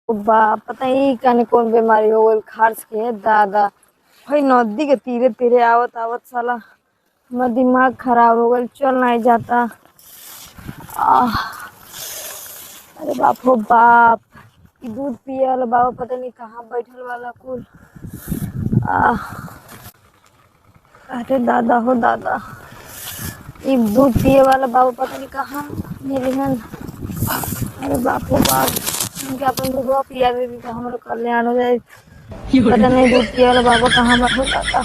बा पता ही कने कौन बीमारी हो गई खार्स के दादा। भाई नदी के तीरे तीरे आवत आवत साला हमारा दिमाग खराब हो गया, चल नहीं जाता। आह, अरे बाप हो बाप, ई दूध पिए वाला बाबा पता नहीं कहाँ बैठल वाला कुल। आह, अरे दादा हो दादा, ई दूध पिए वाला बाबा पता नहीं कहाँ मेरे हैं। अरे बाप हो बाप, उनके अपन दूध पिया देती तो हमारा कल्याण हो जाए। पता नहीं दूध पिए वाला बाबा कहाँ बैठो दादा,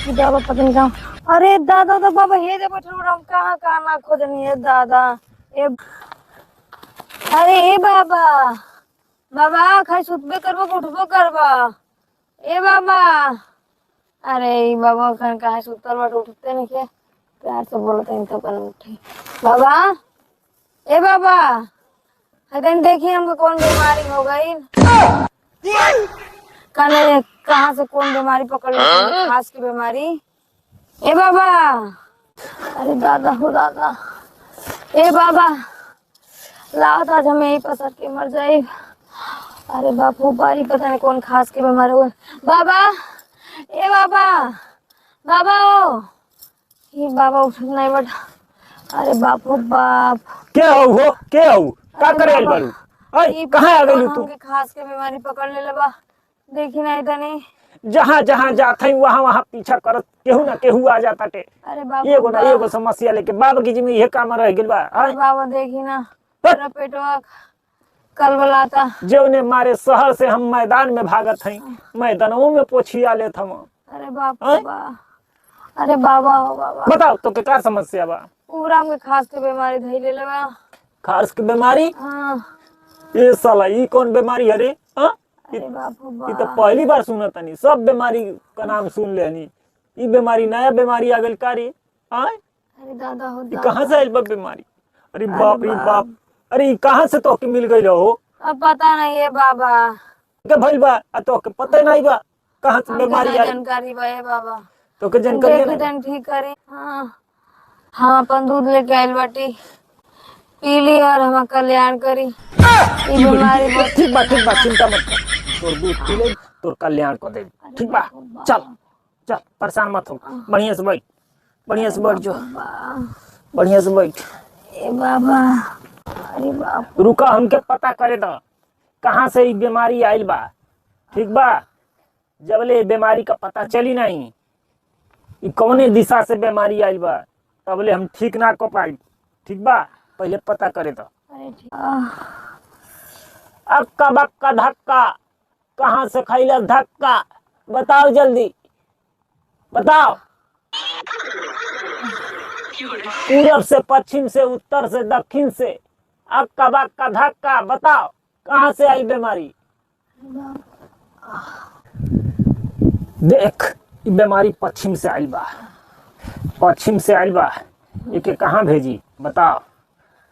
ये बाबा पता नहीं कहाँ। अरे दादा तो बाबा हे दे बैठल हम कहाँ कहाँ ना खोजनी है दादा। ए अरे ए बाबा, बाबा खाई सुतबे करबो उठबो करबा। ए बाबा, अरे ई बाबा कहाँ सुतल बट उठते नहीं के, प्यार से बोलते हैं तो कल उठे। बाबा, ए बाबा, अगर देखिए हमको कौन बीमारी हो गई, कल कहाँ से कौन बीमारी पकड़ ली, खास की बीमारी। ए बाबा, अरे दादा हो दादा, ए बाबा लाओ आज हमें यही पसर के मर जाए। अरे बापू बारी पता नहीं कौन खास के बीमारी हुए। बाबा, ए बाबा, बाबा ओ, ये बाबा उठ नहीं बट। अरे बाप हो बाप, क्या हो क्या हो का करे आइल बारू? ओए कहां आ गइल तू? हमके खास के बीमारी पकड़ ले लेबा, देखी नहीं तनी। जहां जहां जात हई वहां वहां पीछा करत केहू ना केहू आ जाता टे। अरे बाप एगो ना एगो समस्या लेके बाबा की जिम्मे यह काम रह गेल बा। अरे बाबा देखी ना, मेरा पेटवा कल बलाता। जौने मारे शहर से हम मैदान में भागत हई, मैदानों में पोछिया लेत हम। अरे बाप रे बाप, अरे बाबा हो बाबा, बताओ तो के का समस्या बा? पूरा हमके खास के बीमारी धइले लेबा। खास की बीमारी? हां, ए साला ई कौन बीमारी है रे? हां, अरे बाप हो बाप, ये तो पहली बार सुनत हनी, सब बीमारी का नाम सुन लेनी, ई बीमारी नया बीमारी आ गइल का रे? हां, अरे दादा हो ये दादा, कहां से आइल बा बीमारी? अरे बाप रे बाप, अरे ई कहां से तो के मिल गइल हो? अब पता नहीं है बाबा, के भइल बा आ तो के पता नहीं बा कहां से बीमारी आई? जानकारी बा है बाबा, तो के जानकारी देखी तन ठीक करे। हां हां, अपन दूध लेके आइल बाटी, पी ली और हम कल्याण करी। ये बीमारी बहुत ठीक बा चिंता मत कर, तोर दूध पी ले तोर कल्याण कर दे। ठीक बा, चल चल परेशान मत हो, बढ़िया से बैठ, बढ़िया से बैठ जो, बढ़िया से बैठ। ए बाबा, अरे बाप, रुका हमके पता करे द कहां से ई बीमारी आइल बा। ठीक बा, जबले बीमारी का पता चली नहीं ई कौने दिशा से बीमारी आइल बा तबले हम ठीक ना कर पाई। ठीक बा, पहले पता करे द। अरे ठीक, अक्का बक्का धक्का, कहां से खैला धक्का, बताओ जल्दी बताओ। पूरब से पश्चिम से उत्तर से दक्षिण से, अक्का बक्का धक्का, बताओ कहां से आई बीमारी? देख ई बीमारी पश्चिम से आइल बा, पश्चिम से आइल बा, एके कहां भेजी बताओ?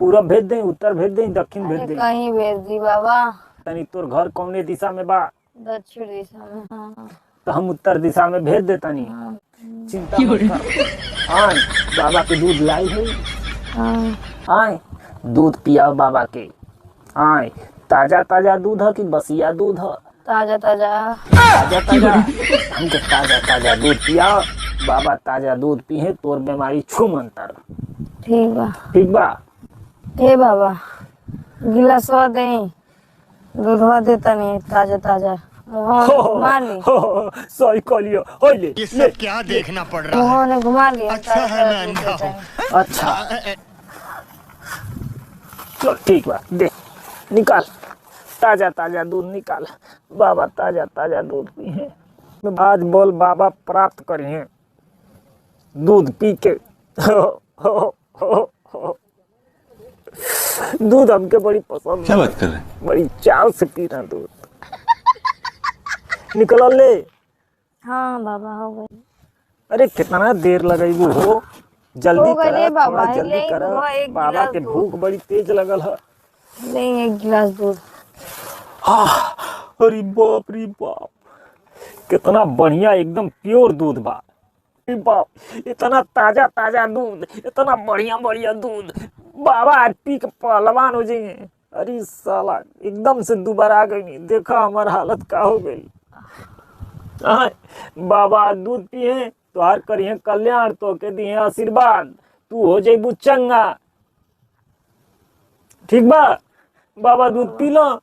पूरब भेज दें, उत्तर भेज दें, दक्षिण भेज दें? कहीं भेज दी बाबा, तनी तोर घर कौने दिशा में बा? दक्षिण दिशा में। हाँ, तो हम उत्तर दिशा में भेज देतानी, हाँ, चिंता मत कर। आए बाबा के दूध लाई है, हाँ, आए दूध पियाओ बाबा के। आए ताजा ताजा दूध है कि बसिया दूध है? ताजा ताजा, ताजा ताजा, हमके ताजा ताजा दूध पियाओ, बाबा ताजा दूध पिए तोर बीमारी छू मंतर। ठीक बा। ठीक बा, ए बाबा गिलासवा दे, दूधवा देता नहीं ताजा ताजा, घुमा ली, सही कहलियो, हो ले ये सब क्या देखना पड़ रहा है? मुँह ने घुमा लिया। अच्छा है मैं अंधा हूँ। अच्छा चल ठीक बा, दे निकाल ताजा ताजा दूध निकाल, बाबा ताजा ताजा दूध पिए। आज बोल बाबा प्राप्त करिए दूध पी के। दूध हमके बड़ी पसंद, क्या बात कर रहे हैं? बड़ी चाव से पीना दूध। निकल ले। हाँ बाबा हो गई। अरे कितना देर लगेगू हो, जल्दी हो गए रे कर, बाबा, थोड़ा जल्दी ले कर, हुआ एक बाबा गिलास के दूध। भूख बड़ी तेज लगल है। लेंगे एक गिलास दूध। अरे बाप रे बाप, कितना बढ़िया एकदम प्योर दूध बा। अरे बाप, इतना ताजा ताजा दूध, इतना बढ़िया बढ़िया दूध, बाबा आज पी के पहलवान हो जाएंगे। अरे साला एकदम से दोबारा आ गई नहीं, देखा हमारा हालत का हो गई। बाबा दूध पिए तो हर करिए कल्याण, तो के दिए आशीर्वाद, तू हो जाइबू चंगा। ठीक बा, बाबा दूध पी लो,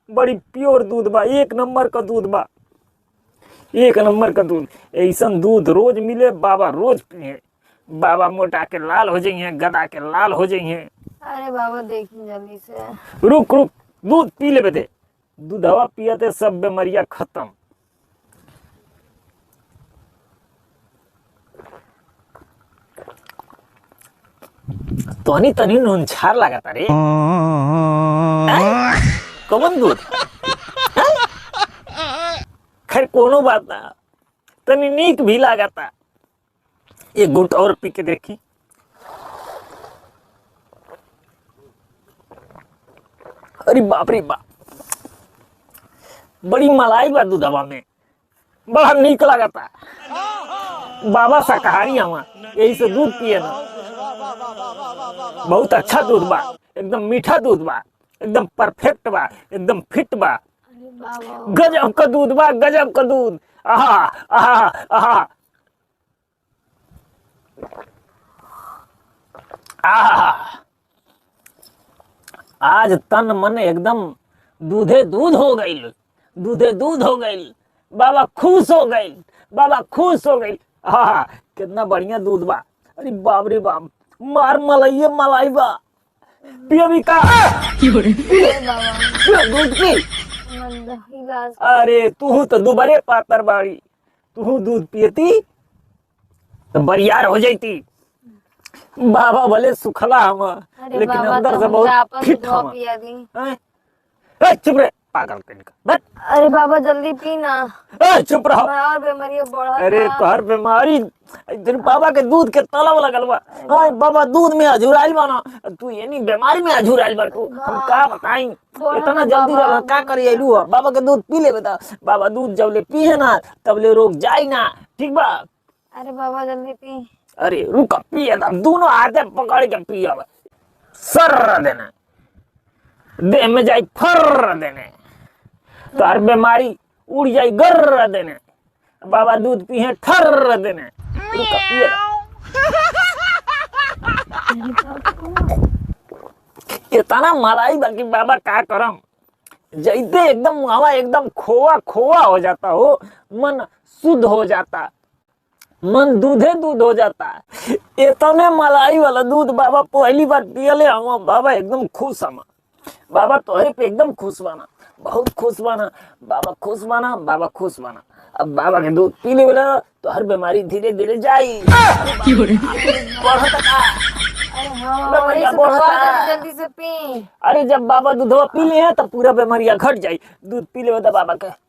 बड़ी प्योर दूध बा, 1 नंबर का दूध बा, 1 नंबर का दूध। ऐसा दूध रोज मिले, बाबा रोज पिए, बाबा मोटा के लाल हो जाइए, गदा के लाल हो जाइए। अरे बाबा देखी जल्दी से। रुक रुक, दूध पी ले बेटे, दूधवा पियते सब बीमारियां खत्म। तनी तनी नूनछार लागता रे, कौन दूध? खैर कोनो बात ना, तनी नीक भी लागता। एक घुट और पी के देखी। अरे बाप रे बाप, बड़ी मलाई बा दूधवा में, बड़ा नीक लागता। बाबा शाकाहारी हवा, यही से दूध पिए ना, बहुत अच्छा दूध बा, एकदम मीठा दूध बा, एकदम परफेक्ट बा, एकदम फिट बा। अरे बाबा गजब का दूध बा, गजब का दूध। आहा आहा आहा आहा, आज तन मन एकदम दूधे दूध हो गई, दूधे दूध हो गई। बाबा खुश हो गई, बाबा खुश हो गई। हाँ, कितना बढ़िया दूध बा। अरे बाप रे बाप, मार मलाई मलाई बा, पियो भी का। बाबा दूध पी। इलाज। अरे तू तो दुबारे पातर बाड़ी, तू दूध पियती तो बरियार हो जाती। बाबा भले सुखला हम, अरे लेकिन बाबा अंदर तो से हमके बहुत आपस फिट दुआ हम। पिया दी। चुप रहे पागल कहीं का, बस। अरे बाबा जल्दी पी ना, चुप रहो। मैं और बीमारियां बढ़ा। अरे तोहर बीमारी, तेरे बाबा के दूध के तलब लगल बा। हाँ बाबा दूध में अझुराइल बा ना, तू ये नहीं बीमारी में अझुराइल बा। तू हम का बताई, इतना जल्दी रह का करी आइलू। बाबा के दूध पी ले बेटा, बाबा दूध जब ले पिए ना तब ले रोग जाई ना, ठीक बा। अरे बाबा जल्दी पी। अरे रुक, पिए ना, दोनों हाथे पकड़ के पिए, सर देना, देह में जाई फर देने, तोहर बीमारी उड़ जाई गर देने। बाबा दूध पिए ठर देने, रुक पिए। इतना मलाई बाकी बाबा का करम, जैसे एकदम हवा एकदम खोआ खोआ हो जाता हो, मन शुद्ध हो जाता, मन दूधे दूध हो जाता। इतने मलाई वाला दूध बाबा पहली बार पियले हम, बाबा एकदम खुश हम। बाबा तोहरे पे एकदम खुश बाना, बहुत खुश बाना, बाबा खुश बाना, बाबा खुश बाना। अब बाबा के दूध पी ले बोला तो हर बीमारी धीरे धीरे जाई। बढ़ता का? अरे हाँ बीमारियां वही से तो बढ़ता। बात है, जल्दी से पी। अरे जब बाबा दूधवा पी ले तो पूरा बीमारियां घट जाई। दूध पी ले बाबा के।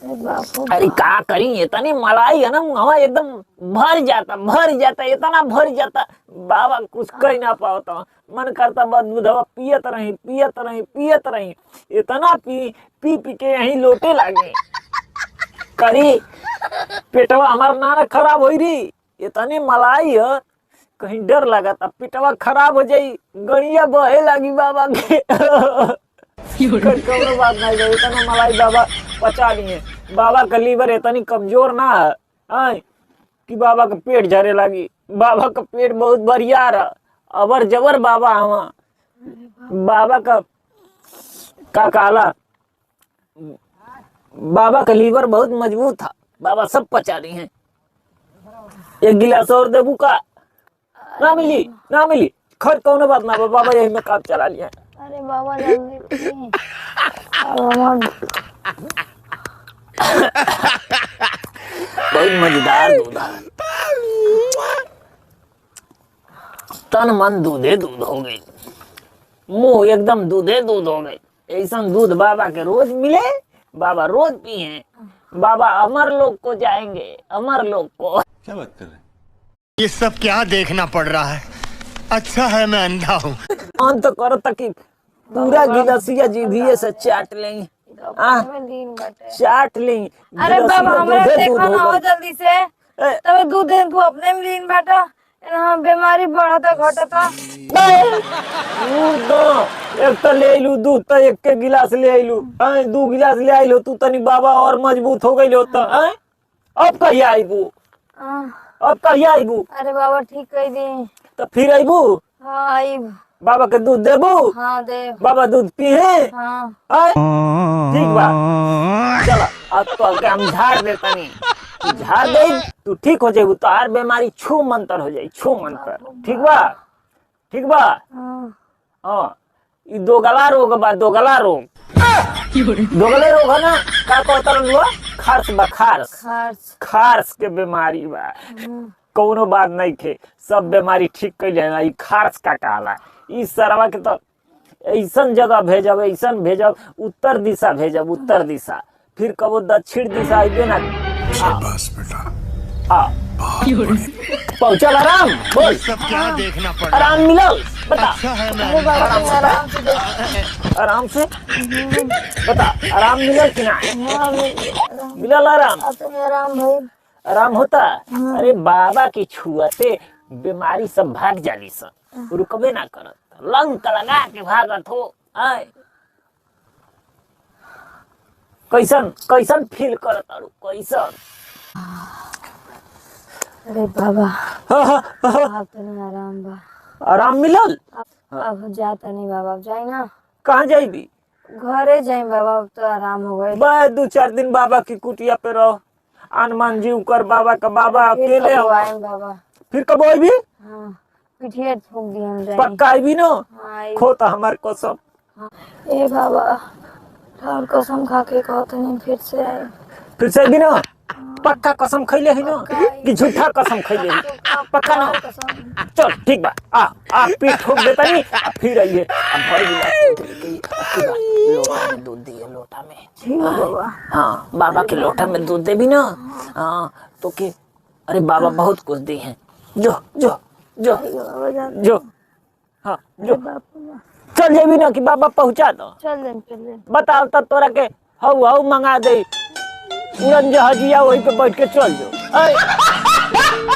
अरे बापू अरे का करी, इतनी मलाई है ना, मुहवा एकदम भर जाता, इतना भर जाता, बाबा कुछ कह ना पाता। मन करता बस दूधवा पियत रही। इतना पी पी पी के यही लोटे लागे। करी पेटवा हमार ना खराब हो रही, इतनी मलाई है, कहीं डर लगा था पेटवा खराब हो जाई, गड़िया बहे लगी बाबा के। कौनो बात नहीं है, इतना मलाई बाबा पचा लिए। बाबा का लीवर इतनी कमजोर ना है कि बाबा का पेट झरे लगी। बाबा का पेट बहुत बढ़िया रहा, अबर जबर बाबा हवा। बाबा का काला, बाबा का लीवर बहुत मजबूत था, बाबा सब पचा रही हैं। एक गिलास और देबू का? ना मिली। खैर कौनो बात ना, बाबा यही में काम चला लिया। अरे बाबा जल्दी पी। बाबा बहुत मजेदार दूध है, तन मन दूधे दूध हो गई, मुंह एकदम दूधे दूध हो गई। ऐसा दूध बाबा के रोज मिले, बाबा रोज पिए। बाबा अमर लोग को जाएंगे, अमर लोग को। क्या बात कर रहे हैं? ये सब क्या देखना पड़ रहा है? अच्छा है मैं अंधा हूँ। मन तो करो तक पूरा गिलासिया जीभिए से चाट लेंगे, में दिन बटे। चाट लेंगे। अरे बाबा हमरा दूधे देखो दूध ना हो हो गई। जल्दी से, तब दूध को अपने में दिन बटा, बीमारी बढ़ता घटता। दूध दो, एक तो ले आइलू दूध तो एक के गिलास ले आइलू, 2 गिलास ले आइलो तू तनी बाबा और मजबूत हो गई तो अब कहिया आइबू? आ, अब कहिया आइबू? अरे बाबा ठीक कह दी। तो फिर आइबू? हाँ आइब। बाबा के दूध देबू? हाँ दे। बाबा दूध पिए? हाँ ठीक बा, चलो अब तो के हम झाड़ देता नहीं, तू झाड़ दे तू ठीक हो जाएगी, तो हर बीमारी छू मंतर हो जाए, छू मंतर। ठीक बा? ठीक बा? हाँ हाँ, ये दोगला रोग बा, दोगला रोग। दोगले रोग है ना, का कहता हुआ? खारस बा, खारस। खास। खारस के बीमारी बा, कोनो बात नहीं थे, सब बीमारी ठीक कर लेना। ये खारस का कहला, इस सरवा के तो ऐसन जगह भेजब, ऐसन भेजब, उत्तर दिशा भेजब, उत्तर दिशा, फिर कबो दक्षिण दिशा आइबे ना। पहुंचल आराम? बोल, सब क्या देखना पड़ रहा आराम मिलल? बता। अच्छा है मैं अरे बाबा तुम आराम से दे। आराम से बता, आराम मिलल कि ना? हाँ मिलल आराम? अब तो आराम भाई। आराम होता? अरे बाबा की छुआते बीमारी सब भाग जाली सब, रुकबे ना करत, लंक लगा के भागत हो। आए कैसन कैसन फील करत अरु, कैसन? अरे बाबा हाँ, हाँ, हाँ, अब तो नहीं आराम बा। आराम मिलल? अब जाता नहीं बाबा, अब जाए ना कहाँ जाइबी? घरे जाए बाबा, अब तो आराम हो गए। बस 2-4 दिन बाबा की कुटिया पे रहो, हनुमान जी कर बाबा का, बाबा अकेले हो। आए बाबा। फिर कब आइबी? हाँ पिठिया ठोक दी हम जाए। पक्का आइबी ना? हाँ आई। खोता हमार कसम। ए बाबा और कसम खा के कहते नहीं फिर से आए। फिर से आइबी ना? पक्का कसम खैले है ना कि झूठा कसम खैले है? पक्का ना? चल ठीक बा, आ पीठ ठोक देता नहीं, फिर आइए। अब भर गिलास लोटा में दूध दिए, लोटा में। ठीक है बाबा। हाँ, बाबा के लोटा में दूध देबी ना, हाँ तो के, अरे बाबा बहुत कुछ दी हैं। जो जो जो बाबा जान। जो, हाँ जो, बाबा चल जेबी ना कि बाबा पहुँचा दो। चल दे। बताओ तब तोरा के हऊ हऊ मंगा दे, उड़न जहाजिया वही पे बैठ के चल जाओ।